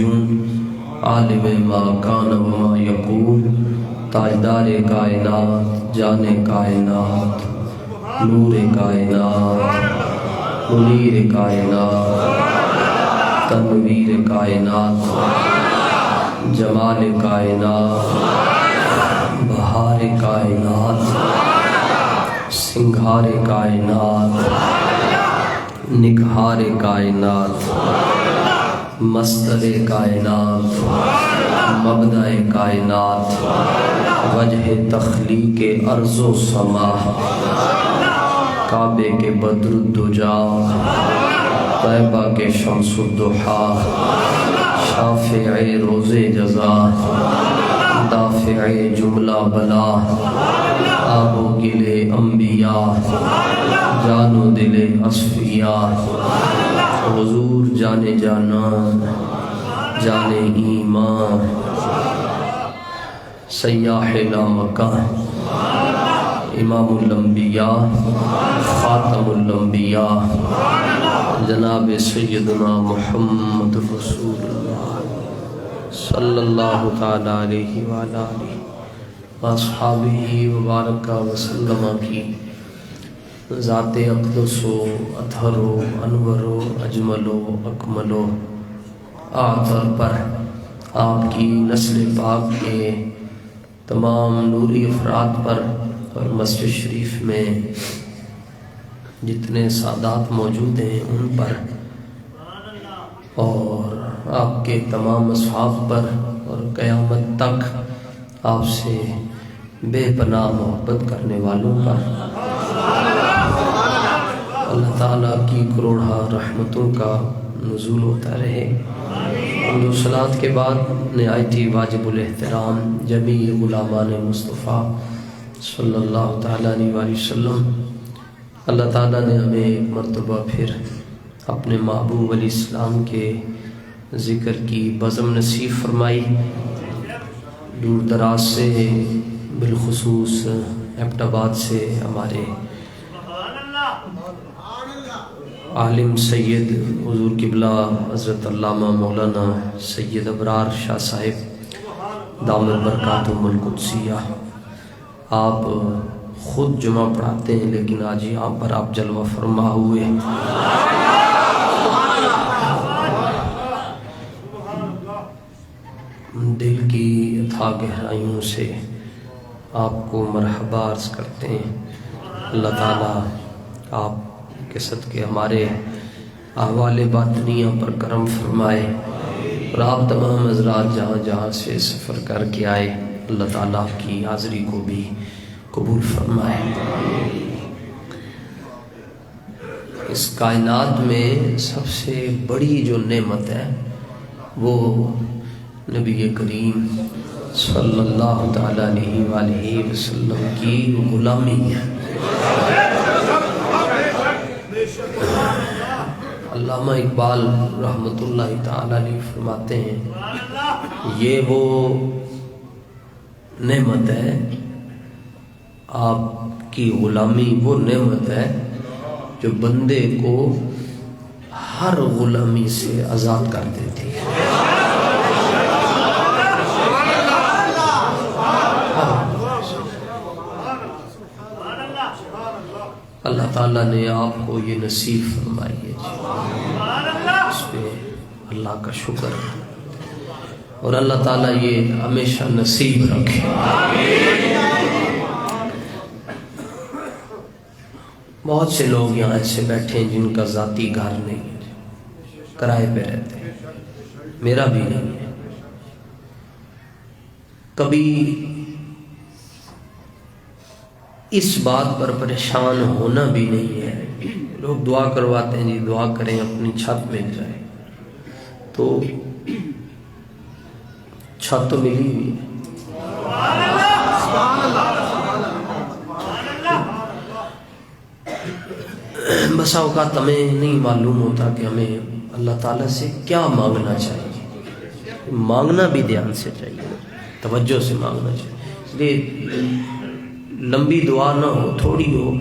موجود عالم ما کان و ما یکون تاجدار کائنات جان کائنات نور کائنات منیر کائنات تنویر کائنات جمال کائنات بہار کائنات سنگھار کائنات نگہار کائنات مصدر کائنات مبدأ کائنات وجہ تخلیق ارض و سما کعبے کے بدر الدجا طیبہ کے شمس الضحیٰ شافع روز جزا دافع جملہ بلا آب و گل انبیاء جان و دل اصفیاء حضور جان جانان جان ایمان سیاح لا مکان امام الانبیاء خاتم الانبیاء جناب سیدنا محمد رسول اللہ صلی اللہ تعالی علیہ وآلہ واصحابہ وبارک وسلم کی ذات اقدس و اطہر و انور و اجمل و اکمل و اعطر پر آپ کی نسل پاک کے تمام نوری افراد پر اور مسجد شریف میں جتنے سادات موجود ہیں ان پر اور آپ کے تمام اصحاب پر اور قیامت تک آپ سے بے پناہ محبت کرنے والوں پر اللہ تعالیٰ کی کروڑہ رحمتوں کا نزول ہوتا رہے۔ حمد و صلوات کے بعد نہایت واجب الاحترام جمیع غلامان مصطفیٰ صلی اللہ تعالیٰ علیہ وسلم، اللہ تعالیٰ نے ہمیں ایک مرتبہ پھر اپنے محبوب علیہ السلام کے ذکر کی بزم نصیب فرمائی۔ دور دراز سے بالخصوص ایبٹ آباد سے ہمارے عالم سید حضور قبلہ حضرت علامہ مولانا سید ابرار شاہ صاحب دامت برکاتہم القدسیہ، آپ خود جمعہ پڑھاتے ہیں لیکن آج یہاں پر آپ جلوہ فرما ہوئے۔ دل کی اتھاہ گہرائیوں سے آپ کو مرحبا عرض کرتے ہیں۔ اللہ تعالیٰ آپ کے صدقے ہمارے احوال باطنیہ پر کرم فرمائے اور آپ تمام حضرات جہاں جہاں سے سفر کر کے آئے اللہ تعالیٰ کی حاضری کو بھی قبول فرمائے۔ اس کائنات میں سب سے بڑی جو نعمت ہے وہ نبی کریم صلی اللہ تعالیٰ علیہ وآلہ وسلم کی غلامی ہے۔ علامہ اقبال رحمۃ اللہ تعالیٰ علیہ فرماتے ہیں یہ وہ نعمت ہے، آپ کی غلامی وہ نعمت ہے جو بندے کو ہر غلامی سے آزاد کر دیتی ہے۔ اللہ تعالیٰ نے آپ کو یہ نصیب فرمائی ہے جی، اس پہ اللہ کا شکر ہے اور اللہ تعالیٰ یہ ہمیشہ نصیب رکھے۔ بہت سے لوگ یہاں ایسے بیٹھے ہیں جن کا ذاتی گھر نہیں ہے، کرائے پہ رہتے ہیں، میرا بھی نہیں ہے۔ کبھی اس بات پر پریشان ہونا بھی نہیں ہے، لوگ دعا کرواتے ہیں جی دعا کریں اپنی چھت مل جائے، تو چھت تو ملی ہوئی ہے۔ بسا اوقات ہمیں نہیں معلوم ہوتا کہ ہمیں اللہ تعالیٰ سے کیا مانگنا چاہیے۔ مانگنا بھی دھیان سے چاہیے، توجہ سے مانگنا چاہیے، اس لیے لمبی دعا نہ ہو، تھوڑی ہو،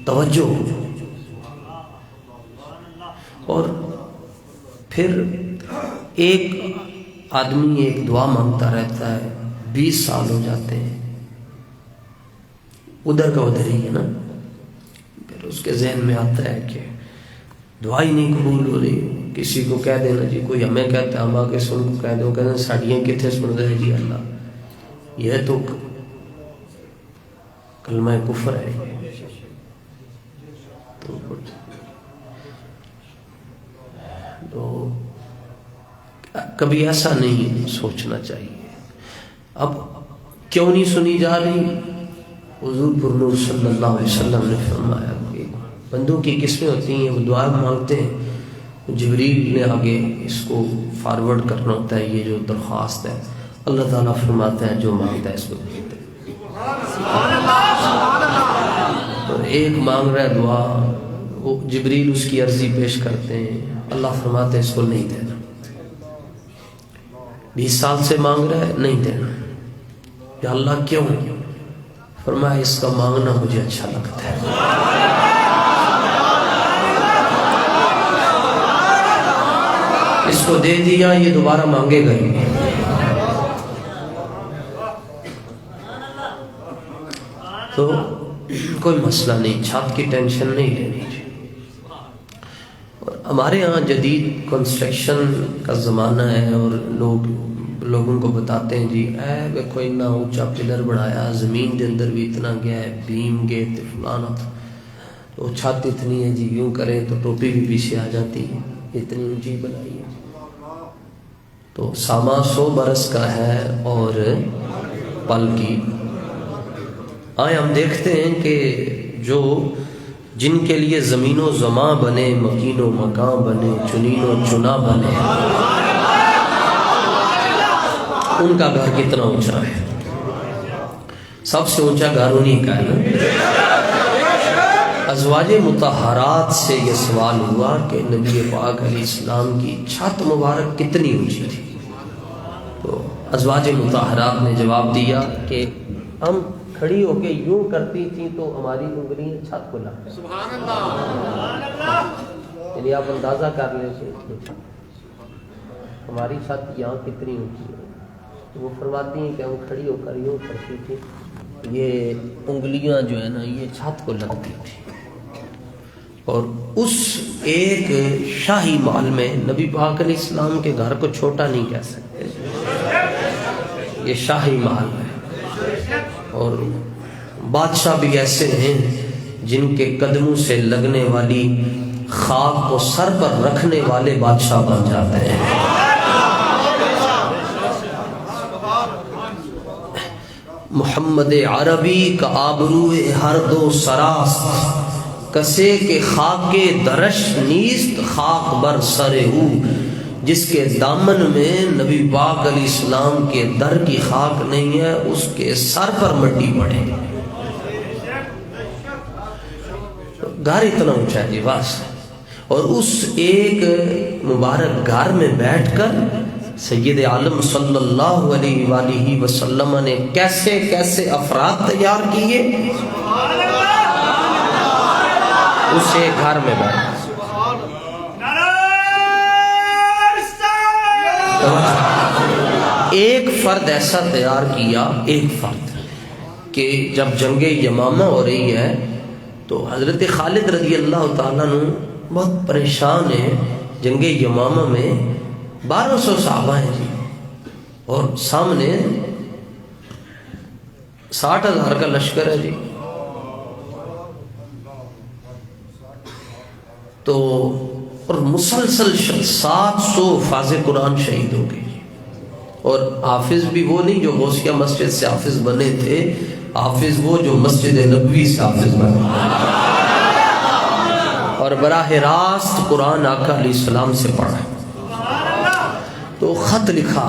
توجہ ہو۔ اور پھر ایک آدمی ایک دعا مانگتا رہتا ہے، 20 سال ہو جاتے ہیں، ادھر کا ادھر ہی ہے نا، پھر اس کے ذہن میں آتا ہے کہ دعا ہی نہیں قبول ہو رہی. کسی کو کہہ دینا جی، کوئی ہمیں کہتا ہے، ہم آ کے سن کو کہہ دیں، کہتے ہیں ساڑیاں کتنے سن رہے جی اللہ، یہ تو کلمہ کفر ہے. تو کبھی ایسا نہیں سوچنا چاہیے. اب کیوں نہیں سنی جا رہی؟ حضور پر نور صلی اللہ علیہ وسلم نے فرمایا کہ بندوں کی قسمیں ہوتی ہیں، وہ دعا مانگتے ہیں، جبریل نے آگے اس کو فارورڈ کرنا ہوتا ہے، یہ جو درخواست ہے، اللہ تعالیٰ فرماتا ہے جو مانگتا ہے اس کو دیتے ہیں. تو ایک مانگ رہا ہے دعا، وہ جبریل اس کی عرضی پیش کرتے ہیں، اللہ فرماتے ہیں اس کو نہیں دینا. 20 سال سے مانگ رہا ہے، نہیں دینا. یا اللہ کیوں؟ فرمایا اس کا مانگنا مجھے اچھا لگتا ہے. اس کو دے دیا، یہ دوبارہ مانگے گا ہی. تو کوئی مسئلہ نہیں، چھت کی ٹینشن نہیں لینی چاہیے. ہمارے ہاں جدید کنسٹرکشن کا زمانہ ہے، اور لوگوں کو بتاتے ہیں جی اے کوئی اتنا اونچا پلر بنایا، زمین کے اندر بھی اتنا گیا ہے، بیم گئے تھے فلانا تھا، تو چھت اتنی ہے جی، یوں کریں تو ٹوپی بھی پیچھے آ جاتی ہے، اتنی اونچی بنائی ہے. تو ساما 100 برس کا ہے اور پل کی. آئے ہم دیکھتے ہیں کہ جن کے لیے زمین و زماں بنے، مکین و مکان بنے، چنین و چنا بنے، ان کا گھر کتنا اونچا ہے. سب سے اونچا گھر انہیں کا ہے. ازواج مطہرات سے یہ سوال ہوا کہ نبی پاک علیہ السلام کی چھت مبارک کتنی اونچی تھی؟ تو ازواج مطہرات نے جواب دیا کہ ہم کھڑی ہو کے یوں کرتی تھی تو ہماری انگلیاں چھت کو لگتی. سبحان اللہ. یعنی آپ اندازہ کر لیں ہماری چھت یہاں کتنی اونچی ہے. وہ فرماتی ہیں کہ ہم کھڑی ہو کر یوں کرتی تھی، یہ انگلیاں جو ہے نا یہ چھت کو لگتی تھی. اور اس ایک شاہی محل میں نبی پاک علیہ السلام کے گھر کو چھوٹا نہیں کہہ سکتے، یہ شاہی محل ہے. اور بادشاہ بھی ایسے ہیں جن کے قدموں سے لگنے والی خاک کو سر پر رکھنے والے بادشاہ بن جاتے ہیں. محمد عربی کا آبرو ہر دو سراست، کسے کے خاک درش نیست خاک بر سر ہو. جس کے دامن میں نبی پاک علیہ السلام کے در کی خاک نہیں ہے، اس کے سر پر مٹی پڑے. گھر اتنا اونچا ہے جی بس. اور اس ایک مبارک گھر میں بیٹھ کر سید عالم صلی اللہ علیہ وآلہ وسلم نے کیسے کیسے افراد تیار کیے اس ایک گھر میں بیٹھ. ایک فرد ایسا تیار کیا، ایک فرد کہ جب جنگ یمامہ ہو رہی ہے تو حضرت خالد رضی اللہ تعالیٰ عنہ بہت پریشان ہیں. جنگ یمامہ میں 1200 صحابہ ہیں جی، اور سامنے 60,000 کا لشکر ہے جی. تو اور مسلسل 700 حفاظ قرآن شہید ہو گئے. اور حافظ بھی وہ نہیں جو غوثیہ مسجد سے حافظ بنے تھے، حافظ وہ جو مسجد نبوی سے حافظ بنے اور براہ راست قرآن آقا علیہ السلام سے پڑھا. تو خط لکھا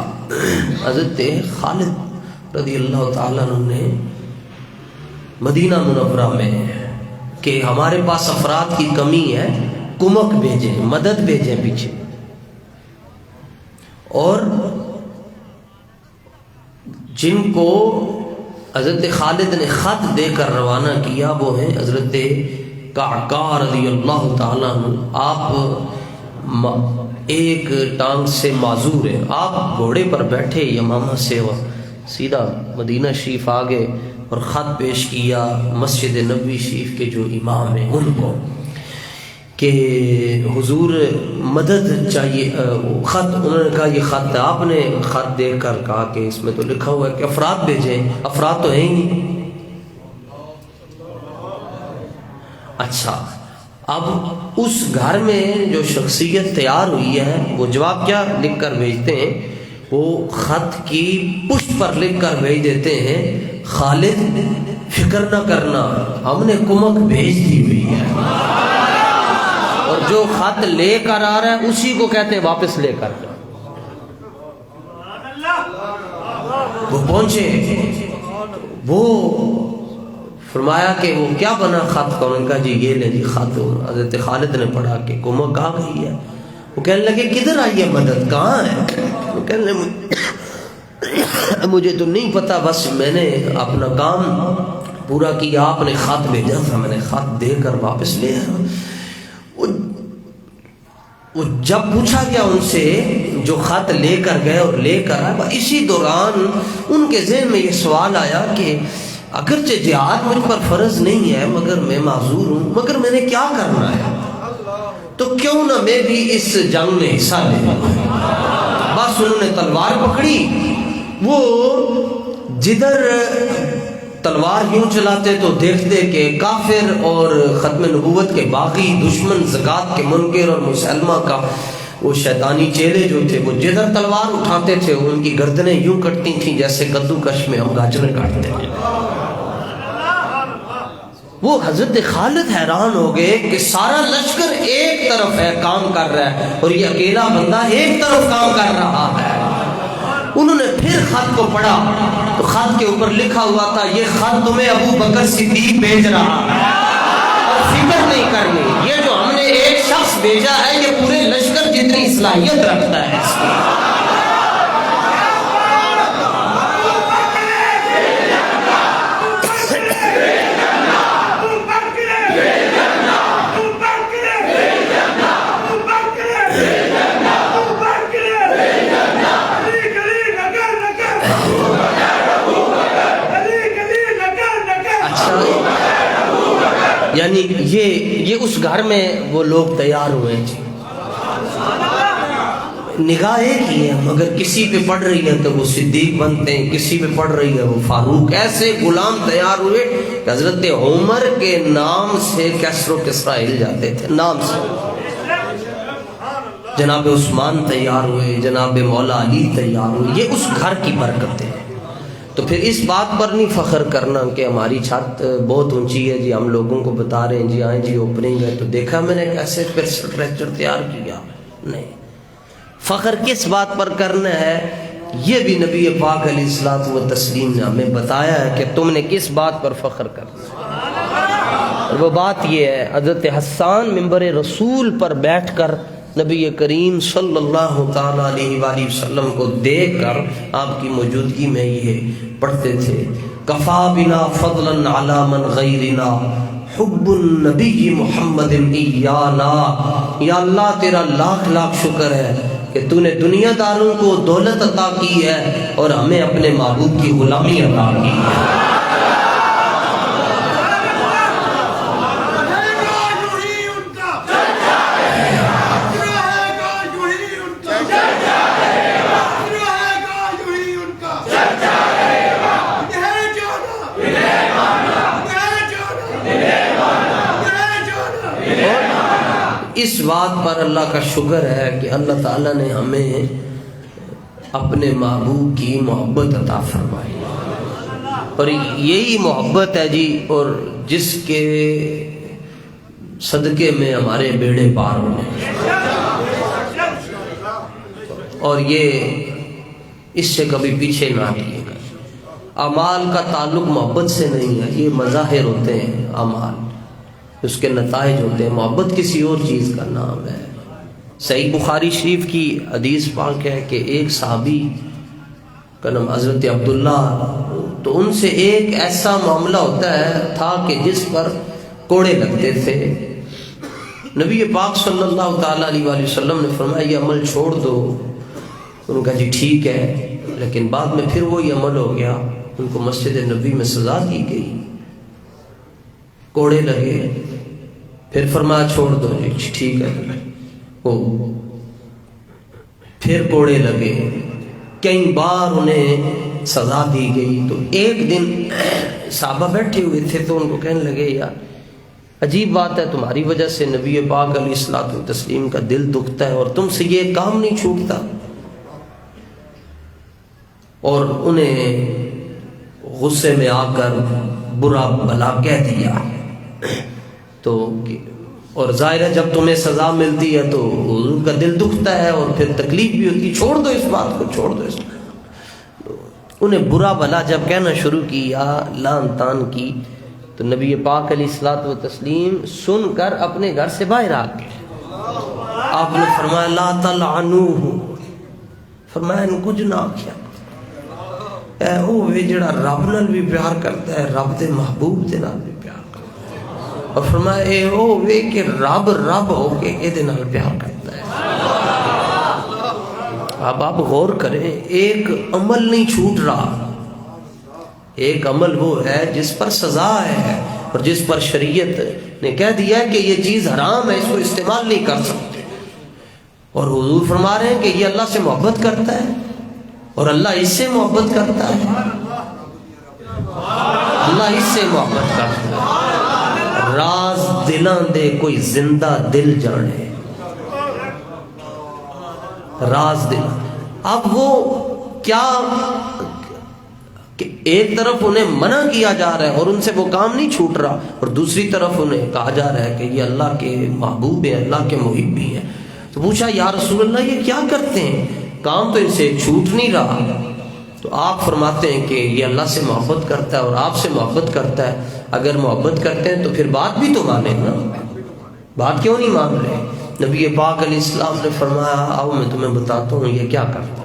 حضرت خالد رضی اللہ تعالیٰ عنہ نے مدینہ منورہ میں کہ ہمارے پاس افراد کی کمی ہے، کمک بھیجیں، مدد بھیجیں پیچھے. اور جن کو حضرت خالد نے خط دے کر روانہ کیا وہ ہیں حضرت قعقاع رضی اللہ تعالیٰ عنہ. آپ ایک ٹانگ سے معذور ہے، آپ گھوڑے پر بیٹھے یمامہ سے اور سیدھا مدینہ شریف آ گئے اور خط پیش کیا مسجد نبوی شریف کے جو امام ہیں ان کو کہ حضور مدد چاہیے، خط، انہوں نے کہا یہ خط ہے۔ آپ نے خط دیکھ کر کہا کہ اس میں تو لکھا ہوا ہے کہ افراد بھیجیں، افراد تو ہیں ہی نہیں۔ اچھا، اب اس گھر میں جو شخصیت تیار ہوئی ہے وہ جواب کیا لکھ کر بھیجتے ہیں؟ وہ خط کی پشت پر لکھ کر بھیج دیتے ہیں، خالد فکر نہ کرنا، ہم نے کمک بھیج دی ہوئی ہے، اور جو خط لے کر آ رہا ہے اسی کو کہتے ہیں واپس لے کر جاؤ۔ وہ پہنچے، وہ فرمایا کہ وہ کیا بنا خط کا؟ انہوں نے کہا جی یہ لے جی خط۔ حضرت خالد نے پڑھا کہ کمک آ گئی ہے۔ وہ کہنے لگے کدھر آئی ہے مدد، کہاں ہے؟ وہ کہنے لگے مجھے تو نہیں پتا، بس میں نے اپنا کام پورا کیا، آپ نے خط بھیجا تھا، میں نے خط دے کر واپس لے آیا۔ وہ جب پوچھا گیا ان سے جو خط لے کر گئے اور لے کر آئے، اسی دوران ان کے ذہن میں یہ سوال آیا کہ اگرچہ جہاد مجھ پر فرض نہیں ہے مگر میں معذور ہوں، مگر میں نے کیا کرنا ہے، تو کیوں نہ میں بھی اس جنگ میں حصہ لے لوں۔ بس انہوں نے تلوار پکڑی، وہ جدھر تلوار یوں چلاتے تو دیکھتے کہ کافر اور ختم نبوت کے باغی دشمن، زکوٰۃ کے منکر اور مسلمہ کا وہ شیطانی چیلے جو تھے، وہ جدھر تلوار اٹھاتے تھے ان کی گردنیں یوں کٹتی تھیں جیسے کدو کش میں ہم گاجریں کاٹتے ہیں۔ وہ حضرت خالد حیران ہو گئے کہ سارا لشکر ایک طرف ہے کام کر رہا ہے اور یہ اکیلا بندہ ایک طرف کام کر رہا ہے۔ انہوں نے پھر خط کو پڑھا تو خط کے اوپر لکھا ہوا تھا یہ خط تمہیں ابو بکر صدیق بھیج رہا ہے، اور فکر نہیں کرنی، یہ جو ہم نے ایک شخص بھیجا ہے یہ پورے لشکر جتنی صلاحیت رکھتا ہے اس کی۔ یعنی یہ اس گھر میں وہ لوگ تیار ہوئے ہیں جی، نگاہ ایک ہی ہے مگر کسی پہ پڑ رہی ہے تو وہ صدیق بنتے ہیں، کسی پہ پڑ رہی ہے وہ فاروق۔ ایسے غلام تیار ہوئے کہ حضرت عمر کے نام سے کسر و کسرا ہل جاتے تھے، نام سے۔ جناب عثمان تیار ہوئے، جناب مولا علی تیار ہوئے، یہ اس گھر کی برکتیں ہیں۔ تو پھر اس بات پر نہیں فخر کرنا کہ ہماری چھت بہت اونچی ہے جی، ہم لوگوں کو بتا رہے ہیں جی آئیں جی اوپننگ ہے تو دیکھا میں نے کیسے پھر اسٹرکچر تیار کیا، نہیں۔ فخر کس بات پر کرنا ہے یہ بھی نبی پاک علیہ الصلوۃ والتسلیم نے ہمیں بتایا ہے کہ تم نے کس بات پر فخر کرنا ہے، اور وہ بات یہ ہے حضرت حسان منبر رسول پر بیٹھ کر نبی کریم صلی اللہ تعالیٰ علیہ وآلہ وسلم کو دیکھ کر آپ کی موجودگی میں یہ پڑھتے تھے کفا بنا فضلا علی من غیرنا حب النبی محمد ایانا۔ یا اللہ تیرا لاکھ لاکھ شکر ہے کہ تو نے دنیا داروں کو دولت عطا کی ہے اور ہمیں اپنے محبوب کی غلامی عطا کی ہے۔ اس بات پر اللہ کا شکر ہے کہ اللہ تعالیٰ نے ہمیں اپنے محبوب کی محبت عطا فرمائی، اور یہی محبت ہے جی، اور جس کے صدقے میں ہمارے بیڑے پار ہونے، اور یہ اس سے کبھی پیچھے نہ ہٹیے گا۔ اعمال کا تعلق محبت سے نہیں ہے، یہ مظاہر ہوتے ہیں اعمال، اس کے نتائج ہوتے ہیں، محبت کسی اور چیز کا نام ہے۔ صحیح بخاری شریف کی حدیث پاک ہے کہ ایک صحابی کا نام حضرت عبداللہ، تو ان سے ایک ایسا معاملہ ہوتا ہے تھا کہ جس پر کوڑے لگتے تھے، نبی پاک صلی اللہ تعالیٰ علیہ وآلہ وسلم نے فرمایا یہ عمل چھوڑ دو. ان کا جی ٹھیک ہے. لیکن بعد میں پھر وہی عمل ہو گیا. ان کو مسجد نبی میں سزا دی گئی، کوڑے لگے. پھر فرمایا چھوڑ دو. جی ٹھیک ہے. وہ پھر کوڑے لگے. کئی بار انہیں سزا دی گئی. تو ایک دن صحابہ بیٹھے ہوئے تھے تو ان کو کہنے لگے یار عجیب بات ہے، تمہاری وجہ سے نبی پاک علیہ الصلوۃ والتسلیم کا دل دکھتا ہے اور تم سے یہ کام نہیں چھوٹتا. اور انہیں غصے میں آ کر برا بھلا کہہ دیا. تو اور ظاہر ہے جب تمہیں سزا ملتی ہے تو ان کا دل دکھتا ہے اور پھر تکلیف بھی ہوتی ہے. چھوڑ دو اس بات کو، چھوڑ دو اس بات. انہیں برا بھلا جب کہنا شروع کیا، لان تان کی، تو نبی پاک علیہ الصلوۃ والتسلیم سن کر اپنے گھر سے باہر آ گئے. آپ نے فرمایا لا تلعنوہ، فرمایا ان کو نہ آکھیا. اے اوے جڑا رب نال بھی پیار کرتا ہے، رب دے محبوب دے نال بھی پیار کرتا ہے. اور فرمایا اے اوے کہ رب ہو کے اے دے نال پیار کرتا ہے. اب آپ غور کریں، ایک عمل نہیں چھوٹ رہا. ایک عمل وہ ہے جس پر سزا ہے اور جس پر شریعت نے کہہ دیا ہے کہ یہ چیز حرام ہے، اس کو استعمال نہیں کر سکتے. اور حضور فرما رہے ہیں کہ یہ اللہ سے محبت کرتا ہے اور اللہ اس سے محبت کرتا ہے. اللہ اس سے محبت کرتا ہے. راز دلاں دے کوئی زندہ دل جانے. راز دل. اب وہ کیا کہ ایک طرف انہیں منع کیا جا رہا ہے اور ان سے وہ کام نہیں چھوٹ رہا، اور دوسری طرف انہیں کہا جا رہا ہے کہ یہ اللہ کے محبوب ہیں، اللہ کے محب بھی ہیں. تو پوچھا یا رسول اللہ یہ کیا کرتے ہیں، کام تو ان سے چھوٹ نہیں رہا. تو آپ فرماتے ہیں کہ یہ اللہ سے محبت کرتا ہے اور آپ سے محبت کرتا ہے. اگر محبت کرتے ہیں تو پھر بات بھی تو مانیں نا. بات کیوں نہیں مان رہے؟ نبی پاک علیہ السلام نے فرمایا آؤ میں تمہیں بتاتا ہوں یہ کیا کرتا ہے.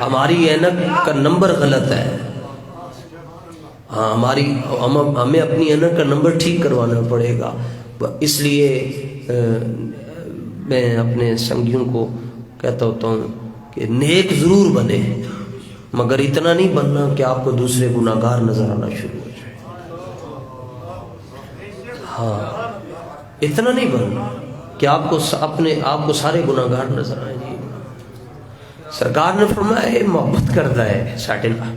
ہماری اینک کا نمبر غلط ہے. ہاں ہمیں اپنی اینک کا نمبر ٹھیک کروانا پڑے گا. اس لیے میں اپنے سنگیوں کو کہتا ہوتا ہوں کہ نیک ضرور بنے مگر اتنا نہیں بننا کہ آپ کو دوسرے گناہگار نظر آنا شروع ہو جائے. ہاں اتنا نہیں بننا کہ آپ کو سارے گناہگار نظر آئیں. سرکار نے فرمایا محبت کرتا ہے ساٹھے نال.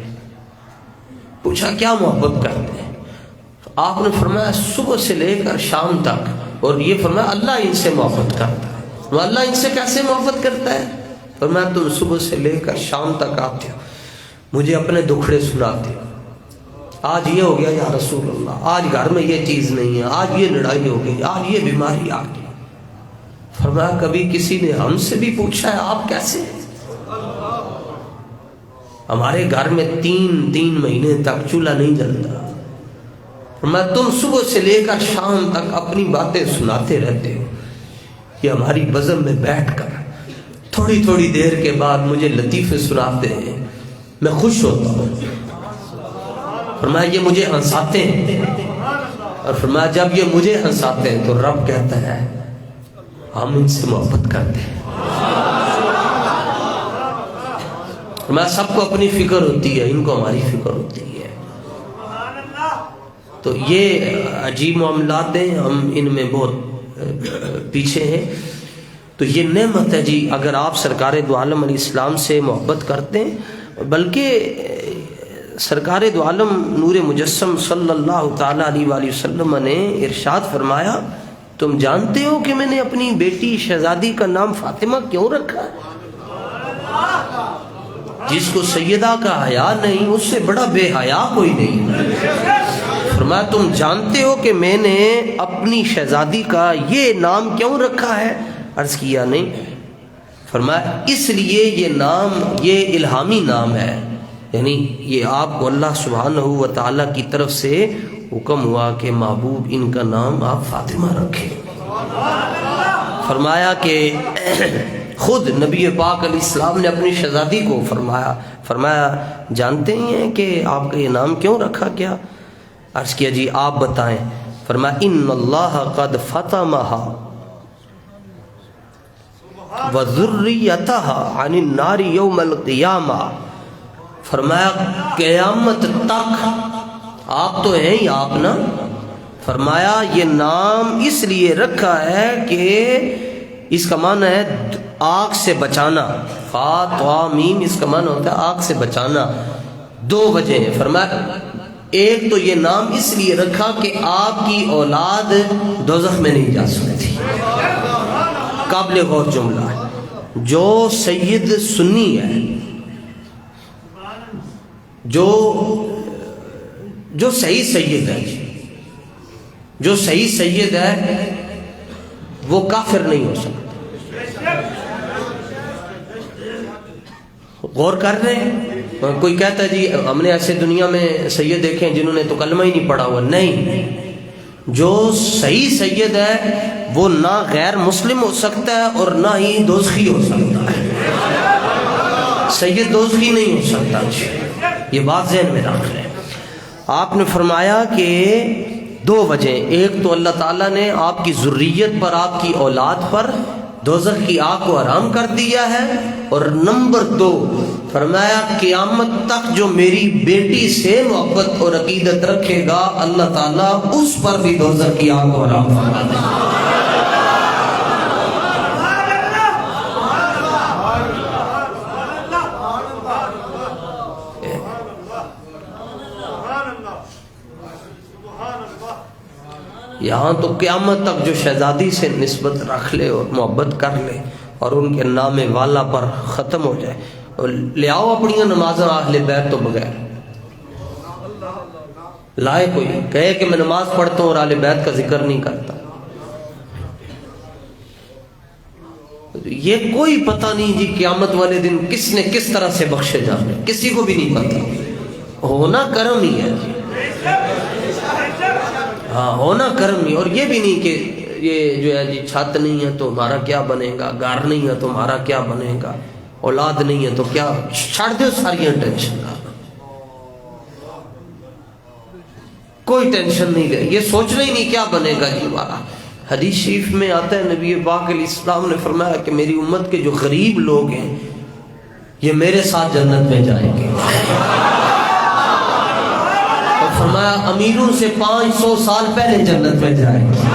پوچھا کیا محبت کرتے ہیں؟ آپ نے فرمایا صبح سے لے کر شام تک. اور یہ فرمایا اللہ ان سے محبت کرتا ہے. اللہ ان سے کیسے محبت کرتا ہے؟ فرمایا تم صبح سے لے کر شام تک آتے ہو، مجھے اپنے دکھڑے سناتے ہو. آج یہ ہو گیا یا رسول اللہ، آج گھر میں یہ چیز نہیں ہے، آج یہ لڑائی ہو گئی، آج یہ بیماری آ گئی. فرمایا کبھی کسی نے ہم سے بھی پوچھا ہے آپ کیسے ہیں؟ ہمارے گھر میں تین مہینے تک چولہا نہیں جلتا. میں تم صبح سے لے کر شام تک اپنی باتیں سناتے رہتے ہو. یہ ہماری بزم میں بیٹھ کر تھوڑی تھوڑی دیر کے بعد مجھے لطیفے سناتے ہیں، میں خوش ہوتا ہوں. فرمایا یہ مجھے ہنساتے ہیں. اور فرمایا جب یہ مجھے ہنساتے ہیں تو رب کہتا ہے ہم ان سے محبت کرتے ہیں. میں سب کو اپنی فکر ہوتی ہے، ان کو ہماری فکر ہوتی ہے. تو یہ عجیب معاملات ہیں، ہم ان میں بہت پیچھے ہیں. تو یہ نعمت ہے جی اگر آپ سرکار دو عالم علیہ السلام سے محبت کرتے ہیں. بلکہ سرکار دو عالم نور مجسم صلی اللہ تعالیٰ علیہ وآلہ وسلم نے ارشاد فرمایا تم جانتے ہو کہ میں نے اپنی بیٹی شہزادی کا نام فاطمہ کیوں رکھا ہے؟ جس کو سیدہ کا حیا نہیں اس سے بڑا بے حیا کوئی نہیں. فرمایا تم جانتے ہو کہ میں نے اپنی شہزادی کا یہ نام کیوں رکھا ہے؟ عرض کیا نہیں. فرمایا اس لیے یہ نام یہ الہامی نام ہے، یعنی یہ آپ کو اللہ سبحانہ و تعالیٰ کی طرف سے حکم ہوا کہ محبوب ان کا نام آپ فاطمہ رکھیں. فرمایا کہ خود نبی پاک علیہ السلام نے اپنی شہزادی کو فرمایا جانتے ہیں کہ آپ کا یہ نام کیوں رکھا گیا؟ عرض کیا جی آپ بتائیں. فرمایا ان اللہ قد فطمہا وذریتہا عن النار یوم القیامہ. فرمایا قیامت تک آپ تو ہیں ہی آپ نا. فرمایا یہ نام اس لیے رکھا ہے کہ اس کا معنی ہے آگ سے بچانا. فا طا میم اس کا معنی ہوتا ہے آگ سے بچانا. دو وجہ ہیں. فرمایا ایک تو یہ نام اس لیے رکھا کہ آپ کی اولاد دوزخ میں نہیں جا سکتی. قابل غور جملہ ہے. جو سید سنی ہے، جو صحیح سید ہے، جو صحیح سید ہے وہ کافر نہیں ہو سکتا. غور کر رہے ہیں؟ کوئی کہتا ہے جی ہم نے ایسے دنیا میں سید دیکھے ہیں جنہوں نے تو کلمہ ہی نہیں پڑھا ہوا. نہیں، جو صحیح سید ہے وہ نہ غیر مسلم ہو سکتا ہے اور نہ ہی دوزخی ہو سکتا ہے. سید دوزخی نہیں ہو سکتا. یہ بات ذہن میں رکھ لیں. آپ نے فرمایا کہ دو وجہ. ایک تو اللہ تعالیٰ نے آپ کی ذریت پر، آپ کی اولاد پر دوزخ کی آگ کو حرام کر دیا ہے. اور نمبر دو فرمایا قیامت تک جو میری بیٹی سے محبت اور عقیدت رکھے گا اللہ تعالیٰ اس پر بھی دوزخ کی آگ کو حرام فرما دے گا. یہاں تو قیامت تک جو شہزادی سے نسبت رکھ لے اور محبت کر لے اور ان کے نام والا پر ختم ہو جائے. اور لے آؤ اپنی نمازاں اہل بیت تو بغیر لائے کوئی کہے کہ میں نماز پڑھتا ہوں اور اہل بیت کا ذکر نہیں کرتا. یہ کوئی پتہ نہیں جی قیامت والے دن کس نے کس طرح سے بخشے جانے، کسی کو بھی نہیں پتہ. ہونا کرم ہی ہے جی. ہاں ہونا کرم نہیں. اور یہ بھی نہیں کہ یہ جو ہے جی چھت نہیں ہے تو ہمارا کیا بنے گا، گھر نہیں ہے تو ہمارا کیا بنے گا، اولاد نہیں ہے تو کیا. چھڑ دو ساری ٹینشن کا، کوئی ٹینشن نہیں لے. یہ سوچنا ہی نہیں کیا بنے گا جی ہمارا. حدیث شریف میں آتا ہے نبی پاک علیہ السلام نے فرمایا کہ میری امت کے جو غریب لوگ ہیں یہ میرے ساتھ جنت میں جائیں گے. فرمایا امیروں سے 500 سال پہلے جنت میں جائیں گے.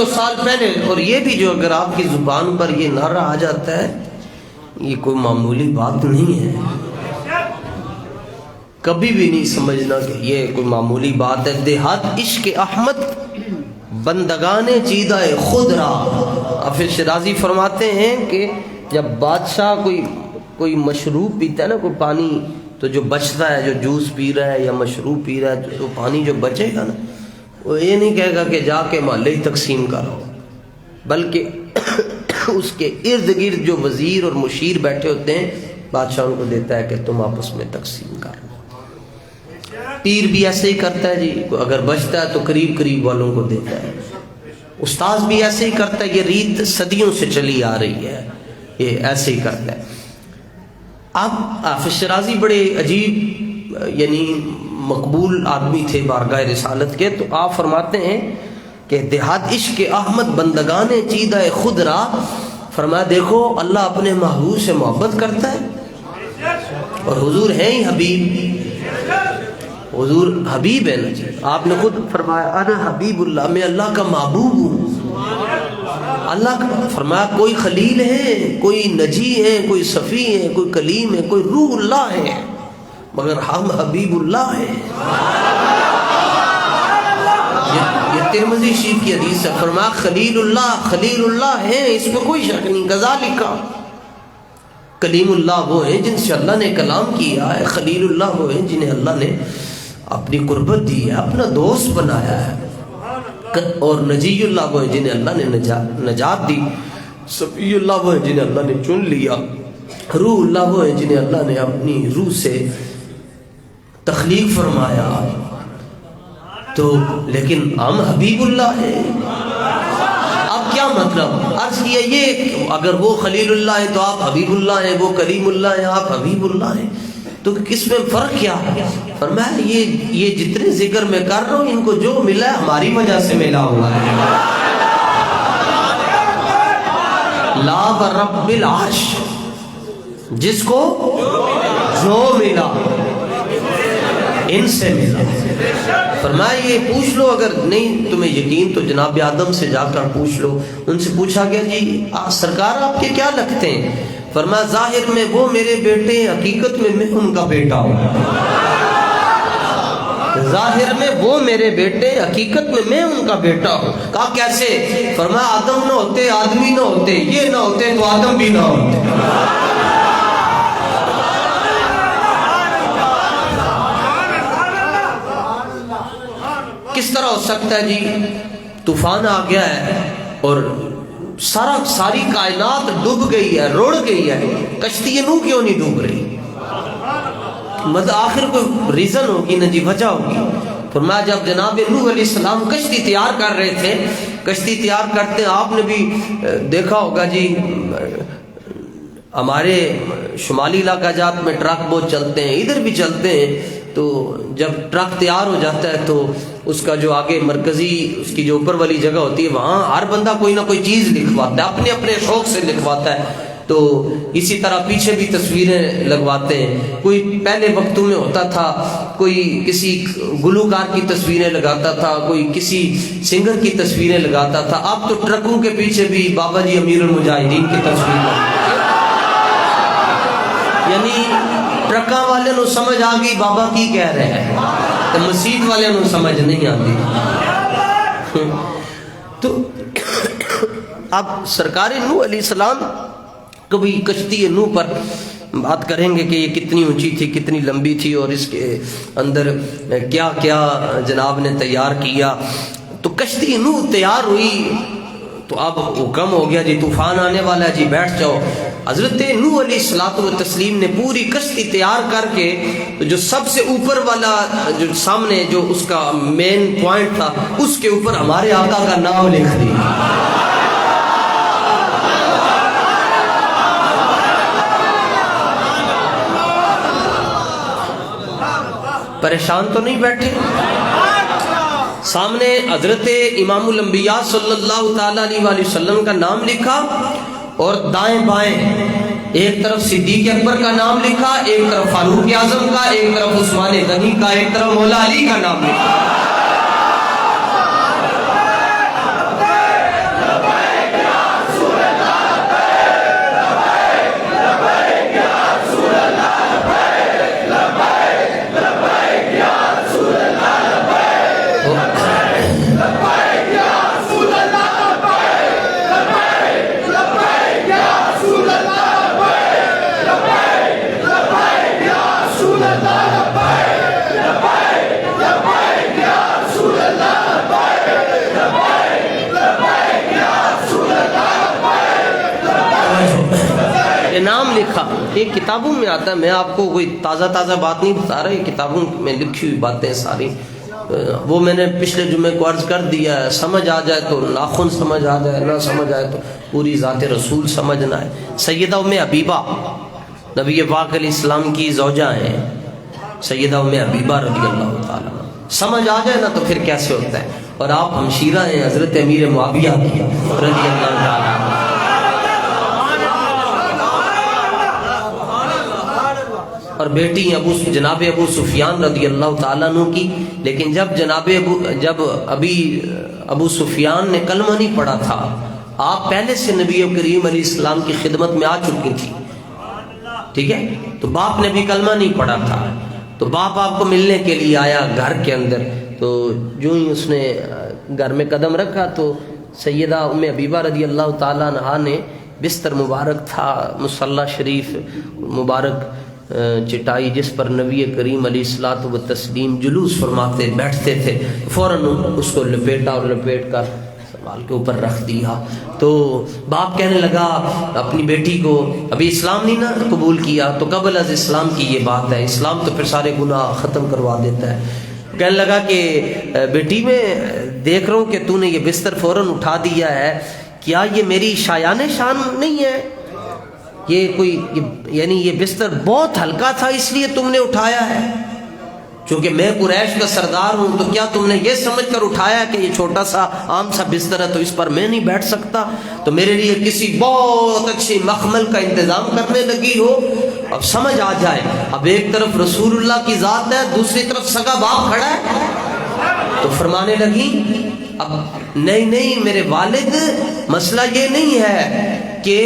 سال پہلے. اور یہ بھی جو اگر آپ کی زبان پر یہ نعرہ آ جاتا ہے یہ کوئی معمولی بات نہیں ہے. کبھی بھی نہیں سمجھنا کہ یہ کوئی معمولی بات ہے. دیہات عشق احمد بندگان چیدہ خود را. حافظ شیرازی فرماتے ہیں کہ جب بادشاہ کوئی مشروب پیتا ہے نا، کوئی پانی، تو جو بچتا ہے، جو جوس پی رہا ہے یا مشروب پی رہا ہے، تو پانی جو بچے گا نا وہ یہ نہیں کہے گا کہ جا کے محلے ہی تقسیم کرو، بلکہ اس کے ارد گرد جو وزیر اور مشیر بیٹھے ہوتے ہیں بادشاہ ان کو دیتا ہے کہ تم آپس میں تقسیم کر لو. پیر بھی ایسے ہی کرتا ہے جی. اگر بچتا ہے تو قریب والوں کو دیتا ہے. استاذ بھی ایسے ہی کرتا ہے. یہ ریت صدیوں سے چلی آ رہی ہے، یہ ایسے ہی کرتا ہے. اب حافظ شیرازی بڑے عجیب یعنی مقبول آدمی تھے بارگاہ رسالت کے. تو آپ فرماتے ہیں کہ دیہات عشق احمد بندگان چیدہ خود را. فرمایا دیکھو اللہ اپنے محبوب سے محبت کرتا ہے اور حضور ہیں ہی حبیب. حضور حبیب ہے نا جی. آپ نے خود فرمایا انا حبیب اللہ، میں اللہ کا محبوب ہوں. اللہ کا فرمایا کوئی خلیل ہے، کوئی نجی ہے، کوئی صفی ہے، کوئی کلیم ہے، کوئی روح اللہ ہے، مگر ہم حبیب اللہ ہیں. یہ ترمذی شریف کی حدیث ہے. فرمایا خلیل اللہ ہیں، اس میں کوئی شک نہیں. کذالک کلیم اللہ وہ ہیں جن سے اللہ نے کلام کیا ہے، خلیل اللہ وہ ہیں جنہیں اللہ نے اپنی قربت دی ہے، اپنا دوست بنایا ہے، اور نجی اللہ وہ ہیں جنہیں اللہ نے نجات دی، صفی اللہ وہ ہیں جنہیں اللہ نے چن لیا، روح اللہ وہ ہیں جنہیں اللہ نے اپنی روح سے تخلیق فرمایا۔ تو لیکن ہم حبیب اللہ ہیں۔ اب کیا مطلب؟ عرض کیا یہ اگر وہ خلیل اللہ ہے تو آپ حبیب اللہ ہیں، وہ کلیم اللہ ہیں آپ حبیب اللہ ہیں، تو کس میں فرق کیا ہے؟ فرمایا یہ جتنے ذکر میں کر رہا ہوں ان کو جو ملا ہے ہماری وجہ سے ملا ہوا ہے۔ لا برب العرش، جس کو جو ملا ان سے ملا۔ فرمایا یہ پوچھ لو، اگر نہیں تمہیں یقین تو جناب آدم سے جا کر پوچھ لو۔ ان سے پوچھا گیا جی سرکار آپ کے کیا لگتے ہیں؟ فرمایا ظاہر میں وہ میرے بیٹے ہیں، حقیقت میں ان کا بیٹا ہوں۔ ظاہر میں وہ میرے بیٹے، حقیقت میں ان کا بیٹا ہوں۔ کہا کیسے؟ فرمایا آدم نہ ہوتے آدمی نہ ہوتے، یہ نہ ہوتے تو آدم بھی نہ ہوتے۔ کس طرح ہو سکتا ہے جی؟ طوفان آ گیا ہے اور ساری کائنات ڈوب گئی ہے، رڑ گئی ہے، کشتی نوح کیوں نہیں ڈوب رہی؟ مطلب آخر کوئی ریزن ہوگی نا جی، وجہ ہوگی۔ فرمایا جب جناب نوح علیہ السلام کشتی تیار کر رہے تھے، کشتی تیار کرتے آپ نے بھی دیکھا ہوگا جی، ہمارے شمالی علاقہ جات میں ٹرک بہت چلتے ہیں، ادھر بھی چلتے ہیں، تو جب ٹرک تیار ہو جاتا ہے تو اس کا جو آگے مرکزی اس کی جو اوپر والی جگہ ہوتی ہے وہاں ہر بندہ کوئی نہ کوئی چیز لکھواتا ہے، اپنے اپنے شوق سے لکھواتا ہے۔ تو اسی طرح پیچھے بھی تصویریں لگواتے ہیں۔ کوئی پہلے وقتوں میں ہوتا تھا، کوئی کسی گلوکار کی تصویریں لگاتا تھا، کوئی کسی سنگر کی تصویریں لگاتا تھا۔ اب تو ٹرکوں کے پیچھے بھی بابا جی امیر المجاہدین کی تصویر لگاتے ہیں۔ یعنی ٹرکاں والے نو سمجھ آ گئی بابا کی کہہ رہے ہیں، تو مسجد والے نو سمجھ نہیں آتی۔ تو اب سرکار نوح علیہ السلام کبھی کشتی نوح پر بات کریں گے کہ یہ کتنی اونچی تھی، کتنی لمبی تھی، اور اس کے اندر کیا کیا جناب نے تیار کیا۔ تو کشتی نوح تیار ہوئی تو اب حکم ہو گیا جی طوفان آنے والا ہے، جی بیٹھ جاؤ۔ حضرت نوح علیہ الصلوۃ والتسلیم نے پوری کشتی تیار کر کے جو سب سے اوپر والا جو سامنے جو اس کا مین پوائنٹ تھا اس کے اوپر ہمارے آقا کا نام لکھ دیا۔ پریشان تو نہیں بیٹھے؟ سامنے حضرت امام الانبیاء صلی اللہ تعالی علیہ وآلہ وسلم کا نام لکھا، اور دائیں بائیں ایک طرف صدیق اکبر کا نام لکھا، ایک طرف فاروق اعظم کا، ایک طرف عثمان غنی کا، ایک طرف مولا علی کا نام لکھا۔ نام لکھا، یہ کتابوں میں آتا ہے، میں آپ کو کوئی تازہ بات نہیں بتا رہا، یہ کتابوں میں لکھی ہوئی باتیں ساری، وہ میں نے پچھلے جمعے کو عرض کر دیا ہے۔ سمجھ آ جائے تو ناخن سمجھ آ جائے، نہ سمجھ آئے تو پوری ذات رسول سمجھنا ہے۔ سیدہ ام حبیبہ نبی پاک علیہ السلام کی زوجہ ہیں، سیدہ ام حبیبہ رضی اللہ تعالیٰ عنہ، سمجھ آ جائے نا تو پھر کیسے ہوتا ہے۔ اور آپ ہمشیرہ ہیں حضرت امیر معاویہ کی رضی اللہ تعالیٰ عنہ، اور بیٹی جناب ابو سفیان رضی اللہ تعالیٰ عنہ کی۔ لیکن جب ابو سفیان نے کلمہ نہیں پڑھا تھا، آپ پہلے سے نبی کریم علیہ السلام کی خدمت میں آ چکی تھی، ٹھیک ہے، تو باپ نے بھی کلمہ نہیں پڑھا تھا، تو باپ آپ کو ملنے کے لیے آیا گھر کے اندر، تو جو ہی اس نے گھر میں قدم رکھا تو سیدہ ام حبیبہ رضی اللہ تعالیٰ عنہ نے بستر مبارک تھا، مصلی شریف مبارک چٹائی جس پر نبی کریم علیہ الصلوۃ والتسلیم جلوس فرماتے بیٹھتے تھے، فوراً اس کو لپیٹا اور لپیٹ کر سوال کے اوپر رکھ دیا۔ تو باپ کہنے لگا اپنی بیٹی کو، ابھی اسلام نہیں نا قبول کیا، تو قبل از اسلام کی یہ بات ہے، اسلام تو پھر سارے گناہ ختم کروا دیتا ہے۔ کہنے لگا کہ بیٹی میں دیکھ رہا ہوں کہ تو نے یہ بستر فوراً اٹھا دیا ہے، کیا یہ میری شایان شان نہیں ہے؟ یہ کوئی یعنی یہ بستر بہت ہلکا تھا اس لیے تم نے اٹھایا ہے؟ چونکہ میں قریش کا سردار ہوں تو کیا تم نے یہ سمجھ کر اٹھایا کہ یہ چھوٹا سا عام سا بستر ہے تو اس پر میں نہیں بیٹھ سکتا، تو میرے لیے کسی بہت اچھی مخمل کا انتظام کرنے لگی ہو؟ اب سمجھ آ جائے، اب ایک طرف رسول اللہ کی ذات ہے، دوسری طرف سگا باپ کھڑا ہے۔ تو فرمانے لگی اب نہیں میرے والد، مسئلہ یہ نہیں ہے کہ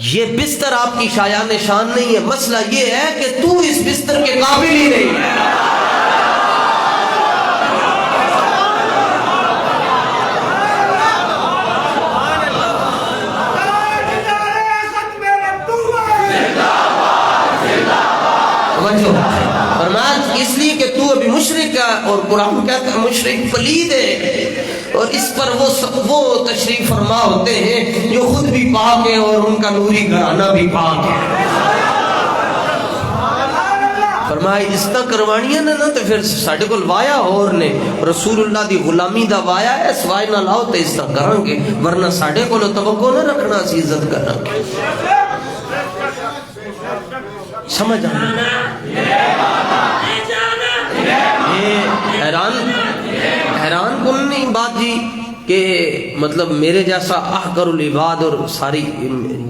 یہ بستر آپ کی شایان شان نہیں ہے، مسئلہ یہ ہے کہ تو اس بستر کے قابل ہی نہیں ہے۔ فرمایا اس لیے کہ تو ابھی مشرک ہے، اور قرآن کہتا ہے مشرک پلید ہے، اور اس پر وہ تشریف فرما ہوتے ہیں جو خود بھی پاک ہیں اور ان کا نوری گھرانہ بھی پاک ہے۔ فرمایا اس طرح کروانیاں نہ تو پھر ساڑھے کو وایا اور نے رسول اللہ دی غلامی دا وایا ہے، سوائے نہ لاؤ تو اس طرح کریں گے، ورنہ ساڑھے کو توقع نہ رکھنا سی عزت کریں گے۔ سمجھ آنا یہ حیران کن نہیں بات جی کہ مطلب میرے جیسا احقر العباد اور ساری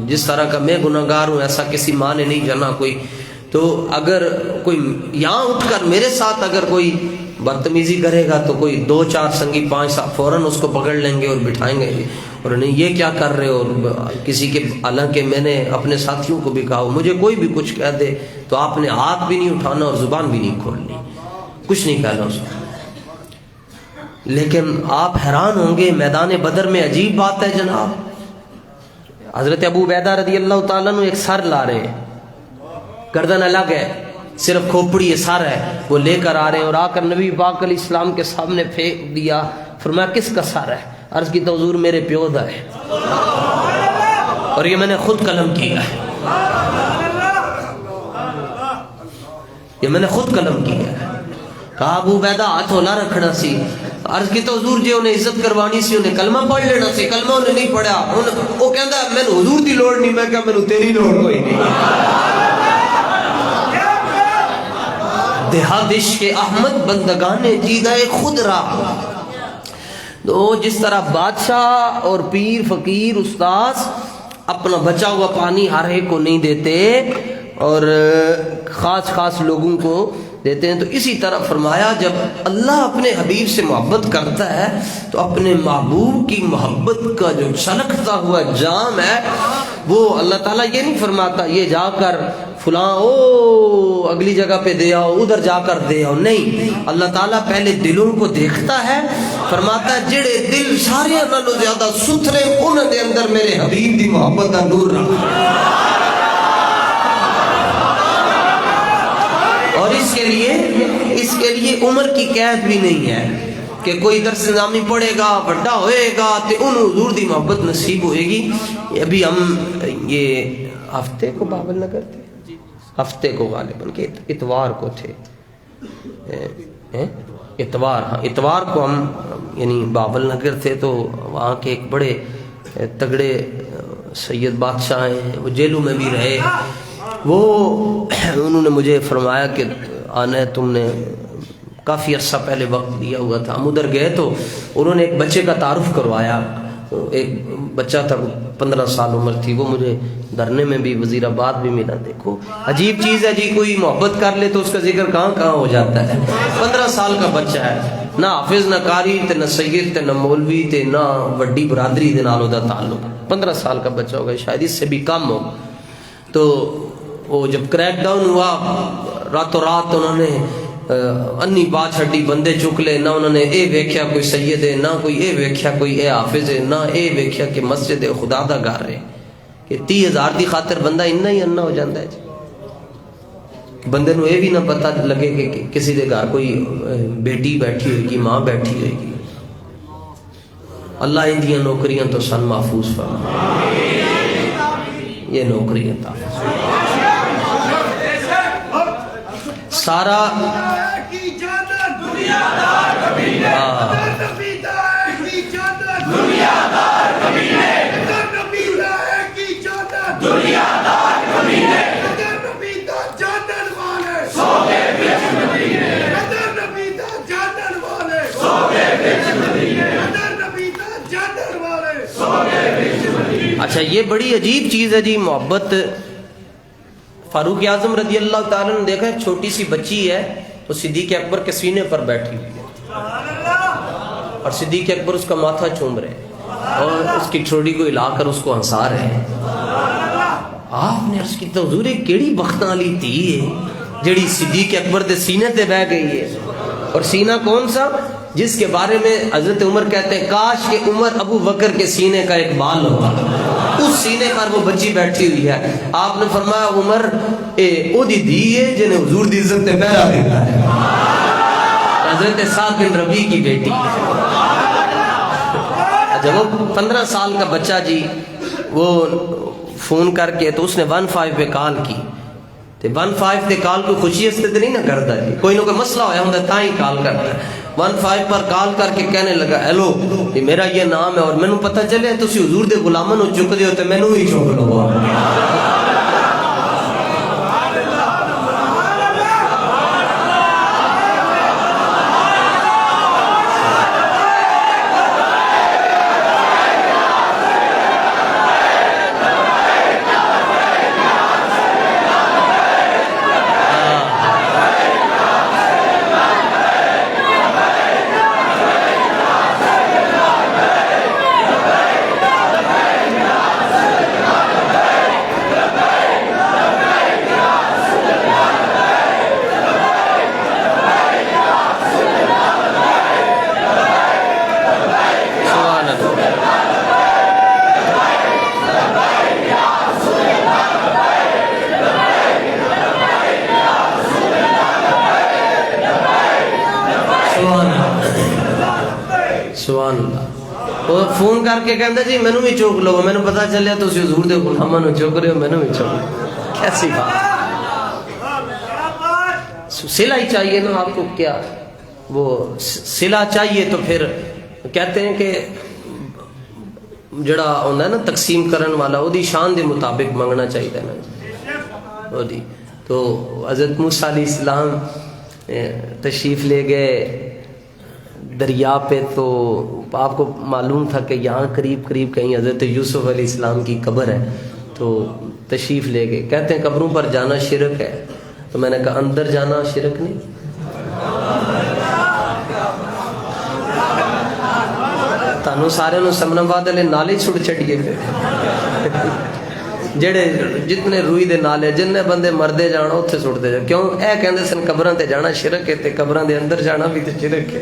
جس طرح کا میں گناہگار ہوں ایسا کسی ماں نے نہیں جانا کوئی، تو اگر کوئی یہاں اٹھ کر میرے ساتھ اگر کوئی بدتمیزی کرے گا تو کوئی 2 4 سنگی 5 ساتھ فوراً اس کو پکڑ لیں گے اور بٹھائیں گے، اور نہیں یہ کیا کر رہے ہو، اور کسی کے، حالانکہ میں نے اپنے ساتھیوں کو بھی کہا مجھے کوئی بھی کچھ کہہ دے تو آپ نے ہاتھ بھی نہیں اٹھانا اور زبان بھی نہیں کھولنی، کچھ نہیں کہنا اس کو۔ لیکن آپ حیران ہوں گے میدان بدر میں عجیب بات ہے جناب، حضرت ابو عبیدہ رضی اللہ تعالیٰ عنہ ایک سر لا رہے ہیں، گردن الگ ہے، صرف کھوپڑی سر ہے، وہ لے کر آ رہے ہیں اور آ کر نبی پاک علیہ السلام کے سامنے پھینک دیا۔ فرمایا کس کا سر ہے؟ عرض کی تو حضور میرے پیو دا ہے، اور یہ میں نے خود قلم کیا ہے، یہ میں نے خود قلم کیا ہے۔ کہا ابو عبیدہ ہاتھ ہولا رکھنا سی، عرض کی تو حضور جی انہیں عزت کروانی سی، انہیں کلمہ پڑھ لینا سی، کلمہ انہیں نہیں پڑھا، وہ کہندا میں نے حضور دی لوڑ نہیں، میں کہا میں نے تیری لوڑ کوئی نہیں۔ دہاد عشق احمد بندگان دیدہ خود را، تو جس طرح بادشاہ اور پیر فقیر استاذ اپنا بچا ہوا پانی ہر ایک کو نہیں دیتے اور خاص لوگوں کو دیتے ہیں، تو اسی طرح فرمایا جب اللہ اپنے حبیب سے محبت کرتا ہے تو اپنے محبوب کی محبت کا جو چھلکتا ہوا جام ہے وہ اللہ تعالیٰ یہ نہیں فرماتا یہ جا کر فلاں اگلی جگہ پہ دے آؤ، ادھر جا کر دے آؤ، نہیں، اللہ تعالیٰ پہلے دلوں کو دیکھتا ہے، فرماتا ہے جڑے دل سارے نالوں زیادہ ستھرے انہاں دے اندر میرے حبیب دی محبت کا نور رکھا، اور اس کے لیے عمر کی قید بھی نہیں ہے کہ کوئی درس نظامی پڑھے گا بڑا ہوئے گا تو انہوں حضور دی محبت نصیب ہوئے گی۔ ابھی ہم یہ ہفتے کو بابل نگر تھے، ہفتے کو غالباً کہ اتوار کو تھے، اتوار کو ہم یعنی بابل نگر تھے، تو وہاں کے ایک بڑے تگڑے سید بادشاہ ہیں، وہ جیلوں میں بھی رہے، وہ انہوں نے مجھے فرمایا کہ آنا ہے، تم نے کافی عرصہ پہلے وقت دیا ہوا تھا، ہم ادھر گئے تو انہوں نے ایک بچے کا تعارف کروایا، ایک بچہ تھا 15 سال عمر تھی، وہ مجھے دھرنے میں بھی وزیر آباد بھی ملا۔ دیکھو عجیب چیز ہے جی، کوئی محبت کر لے تو اس کا ذکر کہاں ہو جاتا ہے۔ 15 سال کا بچہ ہے، نہ حافظ نہ قاری تے نہ سید تے نہ مولوی تے نہ وڈی برادری دے نال دا تعلق، 15 سال کا بچہ ہوگا، شاید اس سے بھی کم ہو۔ تو وہ جب کریک ڈاؤن ہوا راتوں رات انہوں نے انی با چھڈی بندے چک لے، نہ انہوں نے اے ویکھیا کوئی سید ہے، نہ کوئی اے ویکھیا کوئی اے حافظ ہے، نہ اے ویکھیا کہ مسجد خدا دا گھر ہے، کہ 30,000 دی خاطر بندہ اننا ہی انا ہو جاتا ہے جی۔ بندے نو یہ بھی نہ پتہ لگے کہ کسی دے گھر کوئی بیٹی بیٹھی ہوئے گی، ماں بیٹھی ہوئے گی۔ اللہ ان دیاں نوکریاں تو سن محفوظ فرما، یہ نوکری عطا سارا اچھا یہ بڑی عجیب چیز ہے جی محبت۔ فاروق اعظم رضی اللہ تعالیٰ نے دیکھا چھوٹی سی بچی ہے، وہ صدیق اکبر کے سینے پر بیٹھی ہوئی ہے اور صدیق اکبر اس کا ماتھا چوم رہے اور اس کی ٹھوڑی کو ہلا کر اس کو ہنسا رہے ہیں۔ آپ نے عرض کی تو حضور کیڑی بختاں والی تھی ہے جڑی صدیق اکبر دے سینے تے بہ گئی ہے؟ اور سینہ کون سا؟ جس کے بارے میں حضرت عمر کہتے ہیں کاش کہ عمر ابو بکر کے سینے کا ایک بال ہوتا، اس سینے پر وہ بچی بیٹھی ہوئی ہے۔ آپ نے فرمایا عمر او دی دی ہے جنہیں حضور دی عزت تے پہرا دیتا ہے، حضرت سعد بن ربیع کی بیٹی۔ جب وہ 15 سال کا بچہ جی وہ فون کر کے تو اس نے 15 پہ کال کی، تے 15 تے کال کوئی خوشی استے تے نہیں نہ کرتا جی، کوئی نہ کوئی مسئلہ ہویا ہوندا تاں ہی کال کرتا ہے۔ 15 پر کال کر کے کہنے لگا ہیلو یہ میرا یہ نام ہے اور مینوں پتہ چلے تسی حضور دے غلاماں نو چک دیو تے مینوں ہی چک لو۔ سبحان اللہ۔ وہ فون کر کے کہندا جی مینوں بھی چوک لو، مینوں پتہ چلیا تسی حضور دے غلاماں نو چوک رہے ہو، مینوں بھی چوک۔ کیسی بات، صلہ ہی چاہیے نا آپ کو، کیا وہ صلہ چاہیے تو پھر کہتے ہیں کہ جڑا ہوندا ہے نا تقسیم کرن والا وہ دی شان دے مطابق منگنا چاہیے نا وہ دی۔ تو حضرت موسیٰ علیہ السلام تشریف لے گئے دریا پہ، تو آپ کو معلوم تھا کہ یہاں قریب قریب کہیں حضرت یوسف علیہ السلام کی قبر ہے، تو تشریف لے گئے۔ کہتے ہیں قبروں پر جانا شرک ہے، تو میں نے کہا اندر جانا شرک نہیں؟ تانوں سارے نو سمنا بعد والے نالے چھڑ چھڑیے جڑے جتنے روئی دے نالے جننے بندے مردے جانا اتنے سٹتے جا، کیوں اے کہندے سن قبراں تے جانا شرک ہے تے قبراں دے اندر جانا بھی تے شرک ہے۔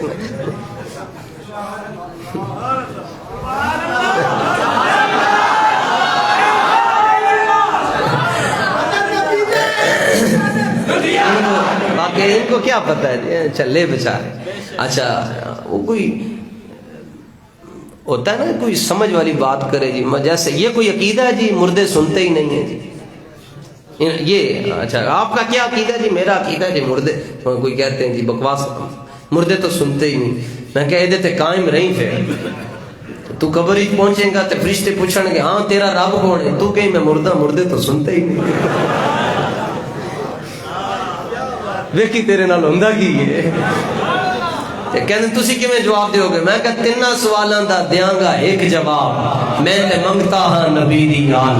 باقی ان کو کیا پتہ ہے جی، چلے بیچارے۔ اچھا وہ کوئی ہوتا ہے نا کوئی سمجھ والی بات کرے جی، جیسے یہ کوئی عقیدہ ہے جی مردے سنتے ہی نہیں ہیں جی، یہ اچھا آپ کا کیا عقیدہ ہے جی؟ میرا عقیدہ ہے جی مردے، کوئی کہتے ہیں جی بکواس مردے تو سنتے ہی نہیں۔ میں کہہ دے تے قائم رہیں پھر تو قبر ہی پہنچیں گا تے فرشتے پوچھیں گے ہاں تیرا رب کون ہے؟ تو کہیں میں مردہ، مردے تو سنتے ہی نہیں۔ ویکھی تیرے نال ہوندا کی ہے؟ کہنے تسی کیویں جواب دیو گے؟ میں کہا تینا سوالاں دا دیاں گا ایک جواب، میں تے منگتا ہاں نبی دی آل۔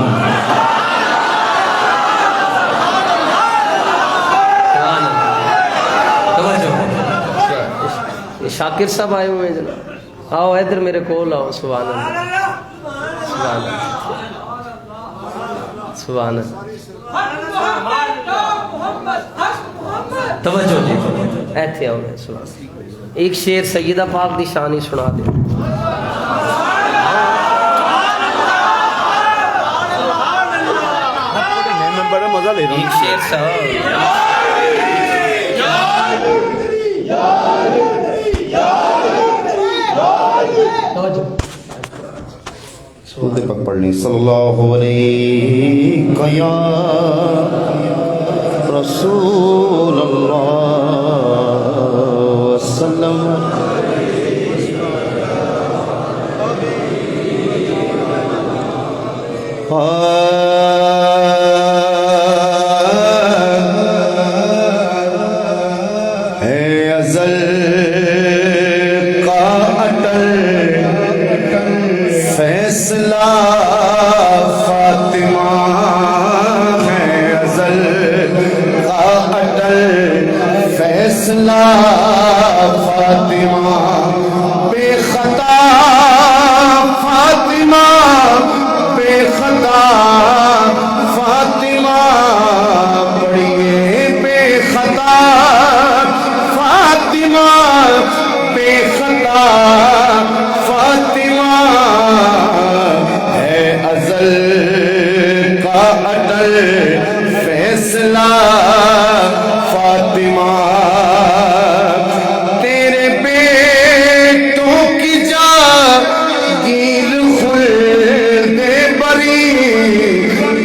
شاکر صاحب آئے ہوئے ہیں جناب، آؤ ادھر میرے کول آؤ۔ سبحان اللہ، سبحان اللہ، سبحان اللہ، توجہ جی۔ ایتھے آؤ سنا ایک شعر سیدہ پاک دی شان ہی سنا دے بڑا مزہ لے رہا ہوں ایک شعر سا سورۃ پاک پڑھنی صلی اللہ علیہ یا رسول اللہ وسلم ہے ازل کا اٹل فیصلہ فاطمہ ہے ازل کا اٹل فیصلہ فاطمہ بے خطا فاطمہ بے خطا فاطمہ پڑھیے بے خطا فاطمہ بے خطا فاطمہ ہے ازل کا اٹل فیصلہ فاطمہ تیرے بیٹوں کی جاگیر خلد بری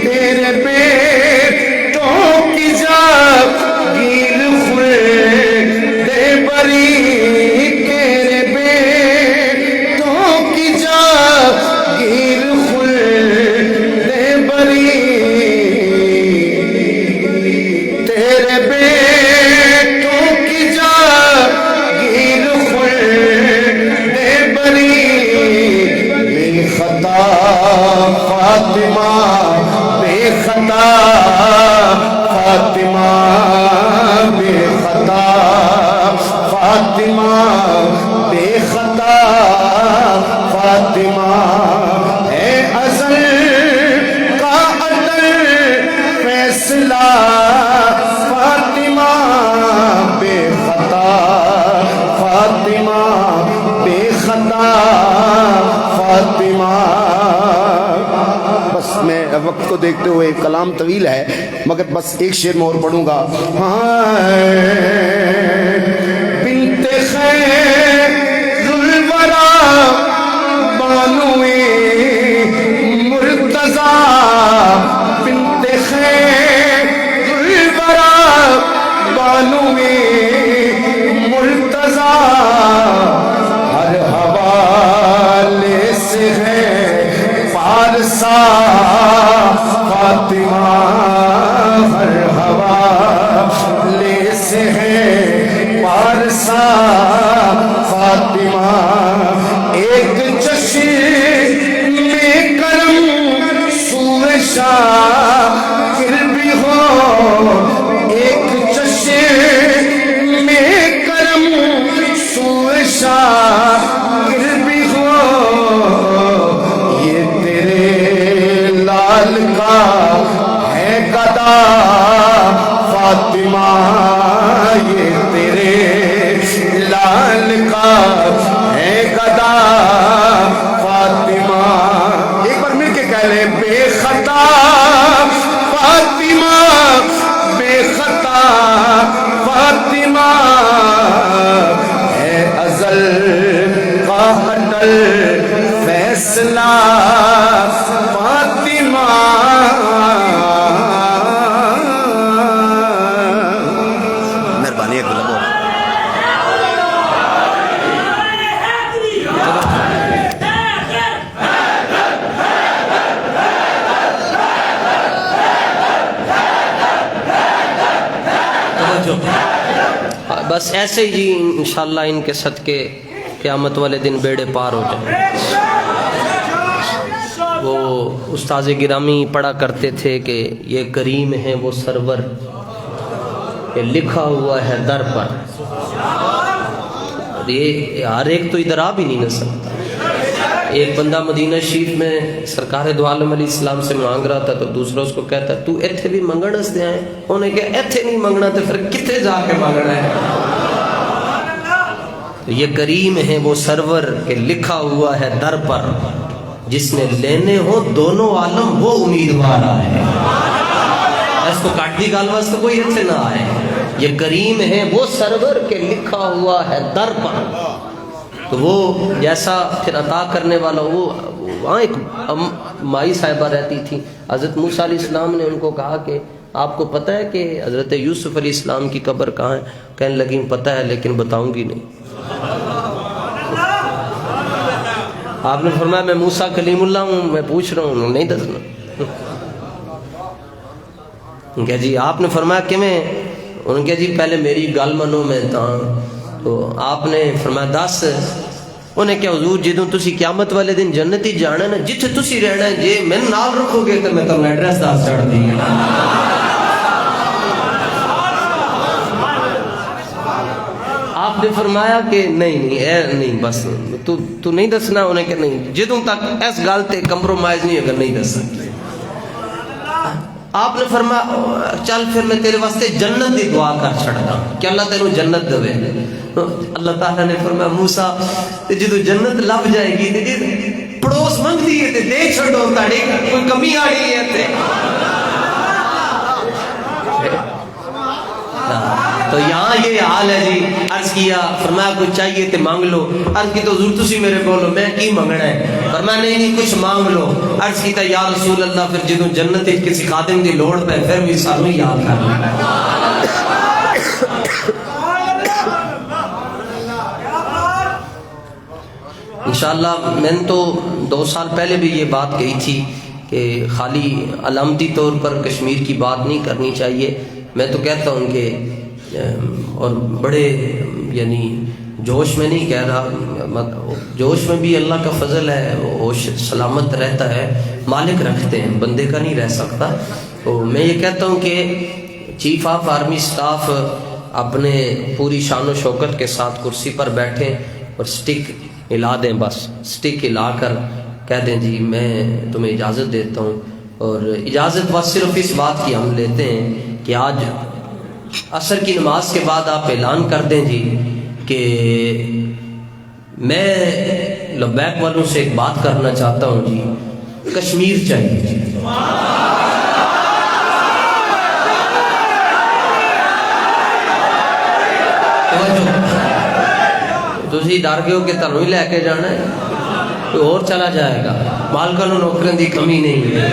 تیرے بیٹوں کی جاگیر خلد بری تیرے بیٹوں کی جاگیر خلد بری تیرے بیٹوں کی جاگیر خلد بری بے خطا فاطمہ بے خطا فاطمہ بے خطا فاطمہ بے خطا فاطمہ ہے ازل کا اٹل فیصلہ فاطمہ بے خطا فاطمہ بے خطا فاطمہ بس میں وقت کو دیکھتے ہوئے کلام طویل ہے مگر بس ایک شعر میں اور پڑھوں گا بنت خیر الورا بانوئے مرتضی بنت خیر الورا بانوئے مرتضی ہر حوالے سے ہے پارسا فاطمہ ہر حوالے سے ہے پارسا فاطمہ ایک چشم میں کرم سوئے شاکر بھی ہو ایک چشم میں کرم سوئے شاکر بھی ہو یہ تیرے لال کا ہے گدا فاطمہ یہ تیرے لال کا ہے گدا فاطمہ ایک بار مل کے کہہ لیں بے خطا فاطمہ بے خطا فاطمہ ہے ازل کا اٹل فیصلہ فاطمہ مہربانی ہے گلاب بس ایسے ہی جی انشاءاللہ ان کے صدقے قیامت والے دن بیڑے پار ہو جائیں وہ استاذ گرامی پڑھا کرتے تھے کہ یہ کریم ہے وہ سرور کہ لکھا ہوا ہے در پر یہ ہر ایک تو ادھر آ بھی نہیں نہ سکتا ایک بندہ مدینہ شریف میں سرکار دو عالم علیہ السلام سے مانگ رہا تھا تو دوسرا اس کو کہتا تو ایتھے بھی منگن اس دے آئے انہیں کہا ایتھے نہیں منگنا تو پھر کتے جا کے مانگنا ہے یہ کریم ہے وہ سرور کہ لکھا ہوا ہے در پر، جس نے لینے ہو دونوں عالم وہ امیدوار آئے۔ اس کو کاٹ دی گال واسطے کوئی ہتھ سے نہ آئے۔ یہ کریم ہے وہ سرور کہ لکھا ہوا ہے در پر، تو وہ جیسا پھر عطا کرنے والا، وہ وہاں ایک مائی صاحبہ رہتی تھی، حضرت موسیٰ علیہ السلام نے ان کو کہا کہ آپ کو پتہ ہے کہ حضرت یوسف علیہ السلام کی قبر کہاں ہے؟ کہنے لگیں پتہ ہے لیکن بتاؤں گی نہیں۔ آپ نے فرمایا میں موسیٰ کلیم اللہ ہوں، میں پوچھ رہا ہوں، نہیں دسنا۔ کہ جی آپ نے فرمایا کہ میں، انہوں نے کہا جی پہلے میری گل منو میں تاں، تو آپ نے فرمایا دس۔ انہیں کہا حضور جدوں تسی قیامت والے دن جنت ہی جانا ہے نا، جتھے تسی رہنا ہے جے میں نال رکھو گے تو میں تمہیں ایڈریس دس چڑھ دیں گے۔ آپ نے فرمایا کہ نہیں بس تو نہیں دسنا۔ انہیں کہ نہیں، جدوں تک اس گل تے کمپرومائز نہیں اگر نہیں دس سکتے۔ آپ نے فرمایا چل پھر میں تیرے واسطے جنت دی دعا کر چھڑتا کہ اللہ تینوں جنت دے۔ اللہ تعالیٰ نے فرمایا موسیٰ جدو جنت لب جائے گی تے پڑوس منگتی ہے تے دے چھڑو، تاڑی کوئی کمی آ رہی ہے تے۔ تو یہاں یہ حال ہے جی۔ عرض کیا، فرمایا کچھ چاہیے تے مانگ لو۔ عرض کی تو حضور تسی میرے بولو میں کی منگنا ہے؟ فرمایا نہیں کچھ مانگ لو۔ عرض کی تا یا رسول اللہ پھر جدوں جنت کسی خادم دی لوڑ پہ پھر بھی سانوں یاد کر لیں۔ انشاءاللہ میں نے تو 2 سال پہلے بھی یہ بات کہی تھی کہ خالی علامتی طور پر کشمیر کی بات نہیں کرنی چاہیے۔ میں تو کہتا ہوں کہ اور بڑے یعنی جوش میں نہیں کہہ رہا، جوش میں بھی اللہ کا فضل ہے، ہوش سلامت رہتا ہے، مالک رکھتے ہیں، بندے کا نہیں رہ سکتا۔ تو میں یہ کہتا ہوں کہ چیف آف آرمی سٹاف اپنے پوری شان و شوکت کے ساتھ کرسی پر بیٹھیں اور سٹک ہلا دیں، بس سٹک ہلا کر کہہ دیں جی میں تمہیں اجازت دیتا ہوں۔ اور اجازت بس صرف اس بات کی ہم لیتے ہیں کہ آج عصر کی نماز کے بعد آپ اعلان کر دیں جی کہ میں لبیک والوں سے ایک بات کرنا چاہتا ہوں جی، کشمیر چاہیے جی۔ تسی ڈر گئے ہو کہ تنوں ہی لے کے جانا ہے، کوئی اور چلا جائے گا، مالکاں نوں نوکراں دی کمی نہیں ہے۔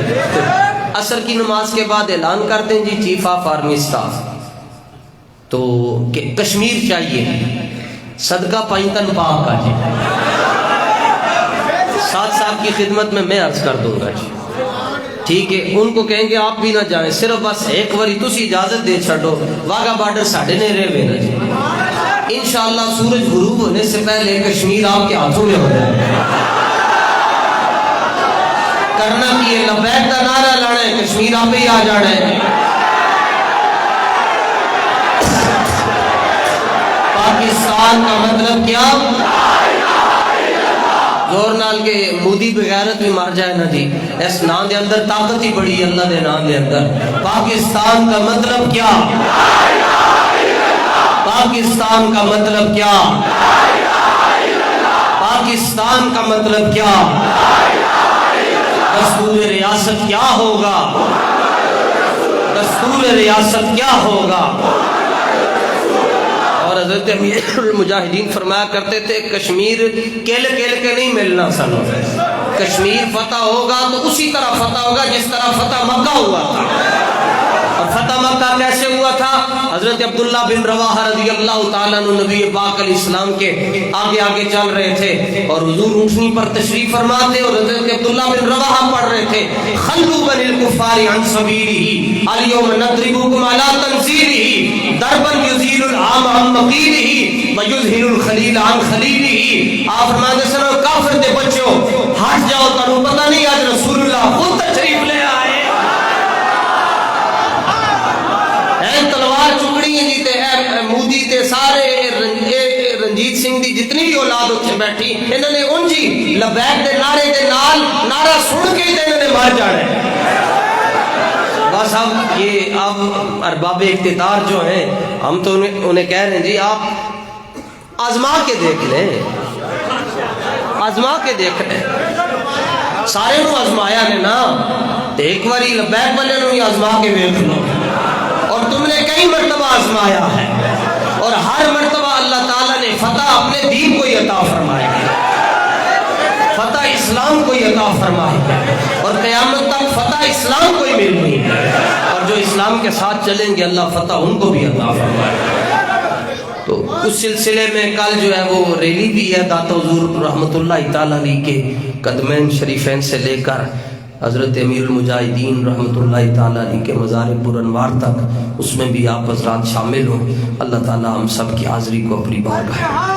عصر کی نماز کے بعد اعلان کر دیں جی چیف آف آرمی سٹاف تو کہ کشمیر چاہیے، صدقہ پائنتن پاک کا جی۔ 7 سال کی خدمت میں عرض کر دوں گا جی، ٹھیک ہے؟ ان کو کہیں گے آپ بھی نہ جائیں، صرف بس ایک باری تسی اجازت دے چھڑو، واگا بارڈر ساڑھے نے رہے نا جی۔ انشاءاللہ سورج غروب ہونے سے پہلے کشمیر آپ کے ہاتھوں میں ہو جائے۔ کرنا کی ہے، لبیک کا نعرہ لانا ہے، کشمیر آپ ہی آ جانا ہے۔ پاکستان کا مطلب کیا؟ زور نال کے مودی بغیرت بھی مار جائے نا جی، اس نام دے اندر طاقت ہی بڑی ہے، اللہ دے نام دے اندر۔ پاکستان کا مطلب کیا؟ پاکستان کا مطلب کیا؟ پاکستان کا مطلب کیا؟ دستور ریاست کیا ہوگا؟ دستور ریاست کیا ہوگا؟ اور حضرت امیر المجاہدین فرمایا کرتے تھے کشمیر کیل کے نہیں ملنا سنو، کشمیر فتح ہوگا تو اسی طرح فتح ہوگا جس طرح فتح مکہ ہوا تھا۔ اور فتح مکہ کیسے ہوا تھا؟ حضرت عبداللہ بن رواحہ رضی اللہ تعالیٰ عنہ نبی پاک علیہ السلام کے آگے آگے چل رہے تھے اور حضور اونٹنی پر تشریف فرما تھے اور حضرت عبداللہ بن رواحہ پڑھ رہے تھے خلو بن الکفار عن سبیلہ الیوم نضربکم علی تنزیلہ ضربا یزیل العام عن مقیلہ ویذہل الخلیل عن خلیلہ۔ آپ فرماتے سنو کافر دے بچوں ہٹ جاؤ، تنوں پتہ نہیں آج رسول اللہ خود تشریف لے آئے، تلوار چکڑی ہیں جی تے مودی تے سارے رنجیت سنگھ دی جتنی بھی اولاد اتنے بیٹھی انہوں نے ان جی لبیک دے نعرے دے نال نعرہ سن کے تے انہوں نے مار جانا ہے۔ بس اب اب ارباب اقتدار جو ہیں ہم تو انہیں کہہ رہے ہیں جی آپ آزما کے دیکھ لیں، آزما کے دیکھ لیں، سارے نو آزمایا نے نا، ایک باری لبیک والے نو ہی آزما کے دیکھ لو، اور تم نے کئی مرتبہ آزمایا ہے، اور ہر مرتبہ اللہ تعالیٰ نے فتح اپنے دین کو ہی عطا فرمائی ہے، فتح اسلام کو ہی عطا فرمائی ہے، اور قیامت تک فتح اسلام کو ہی ملنی ہے، اور جو اسلام کے ساتھ چلیں گے اللہ فتح ان کو بھی عطا فرمائے گا۔ تو اس سلسلے میں کل جو ہے وہ ریلی بھی ہے داتا حضور رحمت اللہ تعالیٰ علیہ کے قدمین شریفین سے لے کر حضرت امیر المجاہدین رحمت اللہ تعالیٰ علیہ کے مزار پرانوار تک، اس میں بھی آپ حضرات شامل ہوں۔ اللہ تعالیٰ ہم سب کی حاضری کو اپنی بارگاہ